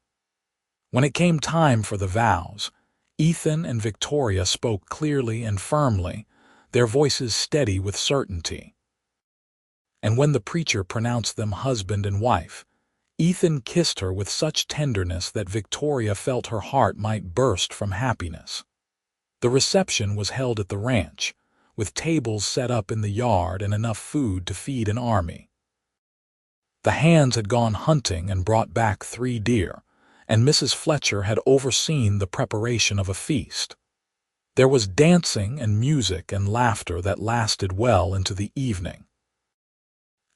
When it came time for the vows, Ethan and Victoria spoke clearly and firmly, their voices steady with certainty. And when the preacher pronounced them husband and wife, Ethan kissed her with such tenderness that Victoria felt her heart might burst from happiness. The reception was held at the ranch, with tables set up in the yard and enough food to feed an army. The hands had gone hunting and brought back 3 deer, and Mrs. Fletcher had overseen the preparation of a feast. There was dancing and music and laughter that lasted well into the evening.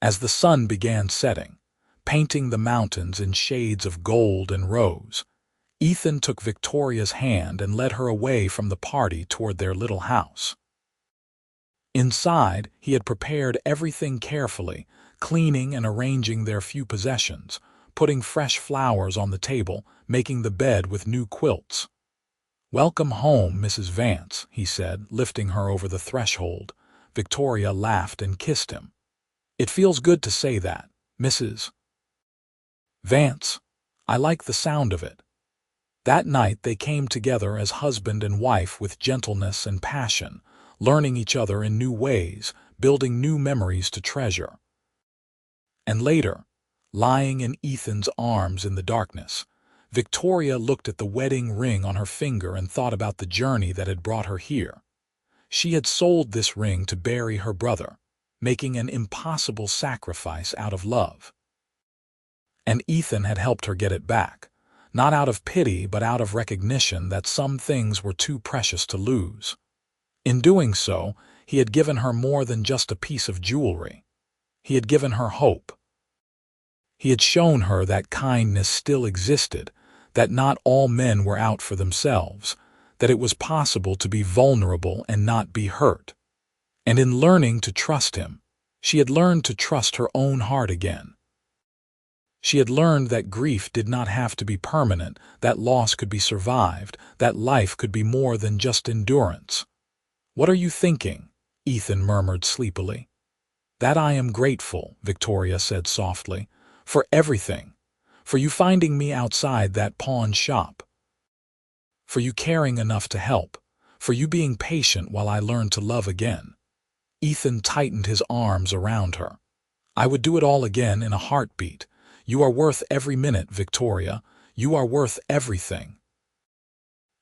As the sun began setting, painting the mountains in shades of gold and rose, Ethan took Victoria's hand and led her away from the party toward their little house. Inside, he had prepared everything carefully, cleaning and arranging their few possessions, putting fresh flowers on the table, making the bed with new quilts. "Welcome home, Mrs. Vance," he said, lifting her over the threshold. Victoria laughed and kissed him. "It feels good to say that, Mrs. Vance. I like the sound of it." That night they came together as husband and wife with gentleness and passion, learning each other in new ways, building new memories to treasure. And later, lying in Ethan's arms in the darkness, Victoria looked at the wedding ring on her finger and thought about the journey that had brought her here. She had sold this ring to bury her brother, making an impossible sacrifice out of love. And Ethan had helped her get it back, not out of pity but out of recognition that some things were too precious to lose. In doing so, he had given her more than just a piece of jewelry. He had given her hope. He had shown her that kindness still existed, that not all men were out for themselves, that it was possible to be vulnerable and not be hurt. And in learning to trust him, she had learned to trust her own heart again. She had learned that grief did not have to be permanent, that loss could be survived, that life could be more than just endurance. "What are you thinking?" Ethan murmured sleepily. "That I am grateful," Victoria said softly, "for everything, for you finding me outside that pawn shop, for you caring enough to help, for you being patient while I learned to love again." Ethan tightened his arms around her. "I would do it all again in a heartbeat. You are worth every minute, Victoria. You are worth everything."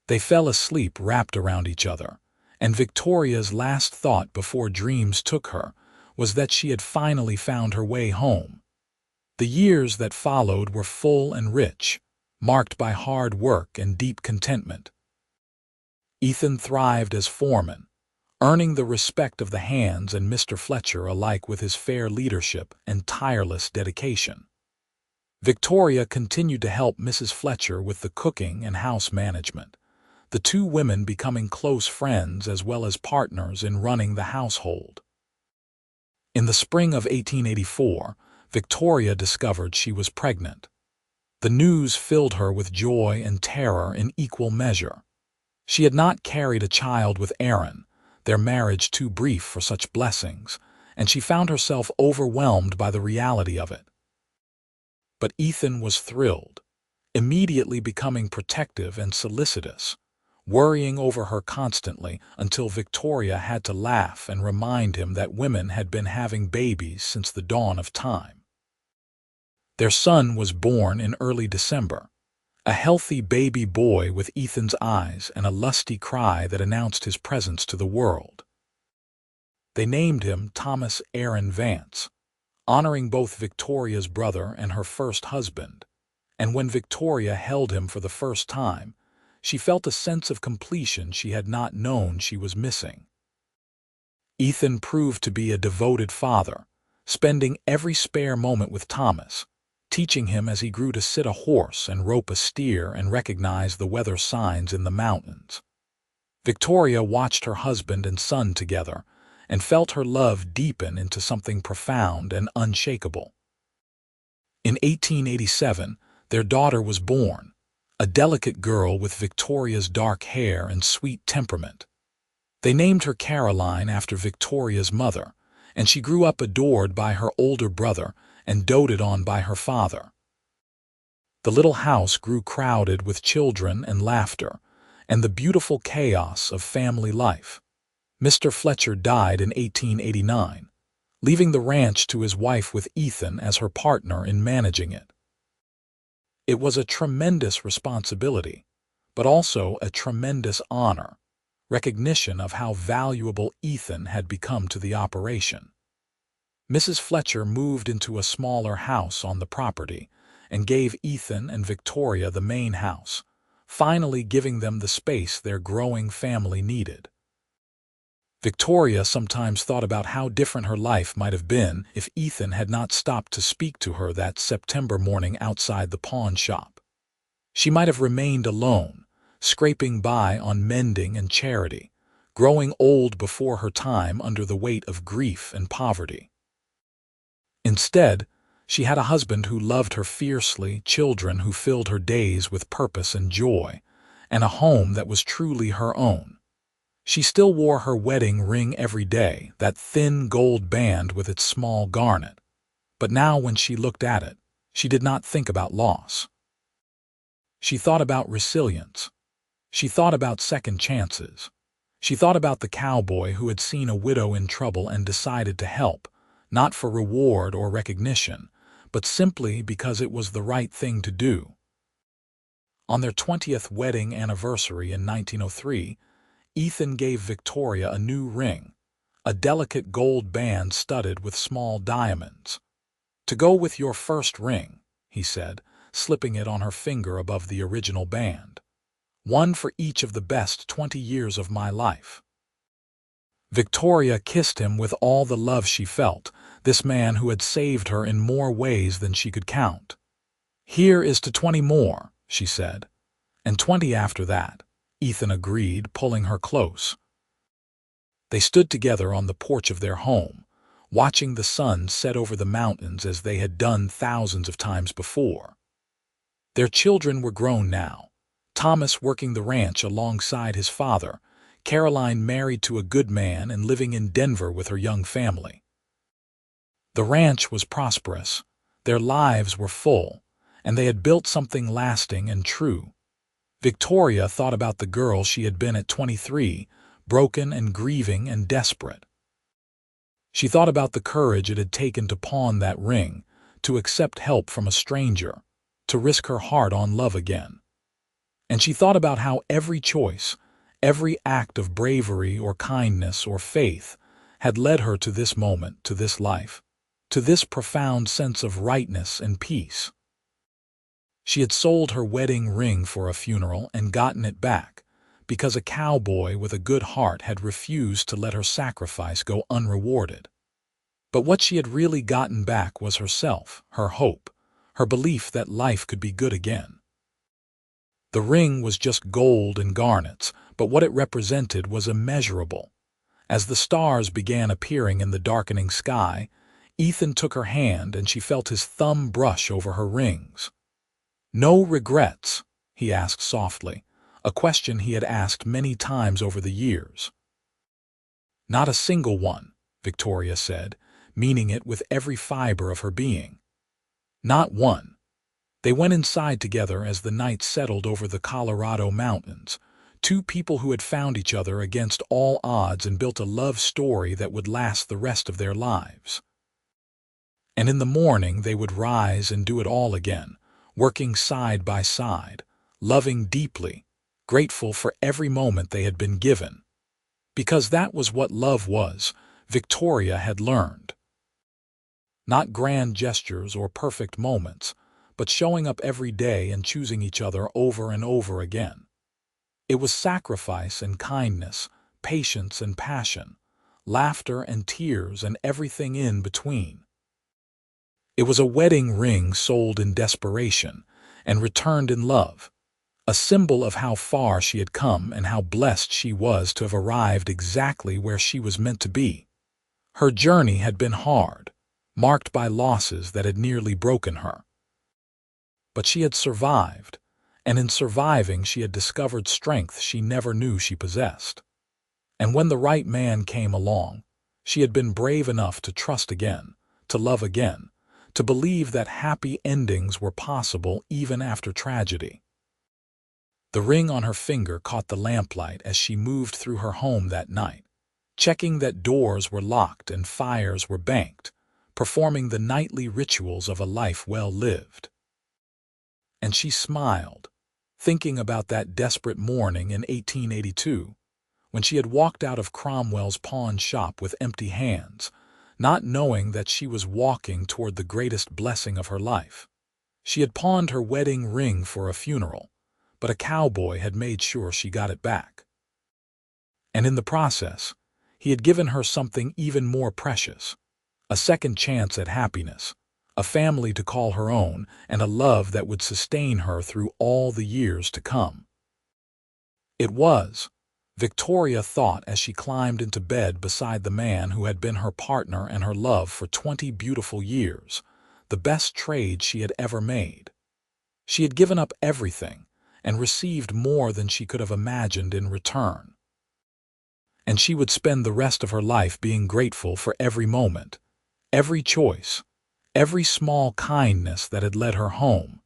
They fell asleep wrapped around each other, and Victoria's last thought before dreams took her was that she had finally found her way home. The years that followed were full and rich, marked by hard work and deep contentment. Ethan thrived as foreman, earning the respect of the hands and Mr. Fletcher alike with his fair leadership and tireless dedication. Victoria continued to help Mrs. Fletcher with the cooking and house management, the 2 women becoming close friends as well as partners in running the household. In the spring of 1884, Victoria discovered she was pregnant. The news filled her with joy and terror in equal measure. She had not carried a child with Aaron, their marriage too brief for such blessings, and she found herself overwhelmed by the reality of it. But Ethan was thrilled, immediately becoming protective and solicitous, worrying over her constantly until Victoria had to laugh and remind him that women had been having babies since the dawn of time. Their son was born in early December, a healthy baby boy with Ethan's eyes and a lusty cry that announced his presence to the world. They named him Thomas Aaron Vance, honoring both Victoria's brother and her first husband, and when Victoria held him for the first time, she felt a sense of completion she had not known she was missing. Ethan proved to be a devoted father, spending every spare moment with Thomas, teaching him as he grew to sit a horse and rope a steer and recognize the weather signs in the mountains. Victoria watched her husband and son together and felt her love deepen into something profound and unshakable. In 1887, their daughter was born, a delicate girl with Victoria's dark hair and sweet temperament. They named her Caroline after Victoria's mother, and she grew up adored by her older brother and doted on by her father. The little house grew crowded with children and laughter, and the beautiful chaos of family life. Mr. Fletcher died in 1889, leaving the ranch to his wife with Ethan as her partner in managing it. It was a tremendous responsibility, but also a tremendous honor, recognition of how valuable Ethan had become to the operation. Mrs. Fletcher moved into a smaller house on the property and gave Ethan and Victoria the main house, finally giving them the space their growing family needed. Victoria sometimes thought about how different her life might have been if Ethan had not stopped to speak to her that September morning outside the pawn shop. She might have remained alone, scraping by on mending and charity, growing old before her time under the weight of grief and poverty. Instead, she had a husband who loved her fiercely, children who filled her days with purpose and joy, and a home that was truly her own. She still wore her wedding ring every day, that thin gold band with its small garnet. But now when she looked at it, she did not think about loss. She thought about resilience. She thought about second chances. She thought about the cowboy who had seen a widow in trouble and decided to help, not for reward or recognition, but simply because it was the right thing to do. On their 20th wedding anniversary in 1903, Ethan gave Victoria a new ring, a delicate gold band studded with small diamonds. "To go with your first ring," he said, slipping it on her finger above the original band. "One for each of the best 20 years of my life." Victoria kissed him with all the love she felt, this man who had saved her in more ways than she could count. "Here is to 20 more," she said. "And 20 after that," Ethan agreed, pulling her close. They stood together on the porch of their home, watching the sun set over the mountains as they had done thousands of times before. Their children were grown now, Thomas working the ranch alongside his father, Caroline married to a good man and living in Denver with her young family. The ranch was prosperous, their lives were full, and they had built something lasting and true. Victoria thought about the girl she had been at 23, broken and grieving and desperate. She thought about the courage it had taken to pawn that ring, to accept help from a stranger, to risk her heart on love again. And she thought about how every choice, every act of bravery or kindness or faith had led her to this moment, to this life, to this profound sense of rightness and peace. She had sold her wedding ring for a funeral and gotten it back, because a cowboy with a good heart had refused to let her sacrifice go unrewarded. But what she had really gotten back was herself, her hope, her belief that life could be good again. The ring was just gold and garnets, but what it represented was immeasurable. As the stars began appearing in the darkening sky, Ethan took her hand and she felt his thumb brush over her rings. "No regrets?" he asked softly, a question he had asked many times over the years. "Not a single one," Victoria said, meaning it with every fiber of her being. "Not one." They went inside together as the night settled over the Colorado mountains, Two people who had found each other against all odds and built a love story that would last the rest of their lives. And in the morning they would rise and do it all again, working side by side, loving deeply, grateful for every moment they had been given. Because that was what love was, Victoria had learned. Not grand gestures or perfect moments, but showing up every day and choosing each other over and over again. It was sacrifice and kindness, patience and passion, laughter and tears and everything in between. It was a wedding ring sold in desperation and returned in love, a symbol of how far she had come and how blessed she was to have arrived exactly where she was meant to be. Her journey had been hard, marked by losses that had nearly broken her. But she had survived, and in surviving she had discovered strength she never knew she possessed. And when the right man came along, she had been brave enough to trust again, to love again, to believe that happy endings were possible even after tragedy. The ring on her finger caught the lamplight as she moved through her home that night, checking that doors were locked and fires were banked, performing the nightly rituals of a life well lived. And she smiled, thinking about that desperate morning in 1882, when she had walked out of Cromwell's pawn shop with empty hands, not knowing that she was walking toward the greatest blessing of her life. She had pawned her wedding ring for a funeral, but a cowboy had made sure she got it back. And in the process, he had given her something even more precious, a second chance at happiness, a family to call her own, and a love that would sustain her through all the years to come. It was, Victoria thought as she climbed into bed beside the man who had been her partner and her love for 20 beautiful years, the best trade she had ever made. She had given up everything and received more than she could have imagined in return. And she would spend the rest of her life being grateful for every moment, every choice, every small kindness that had led her home,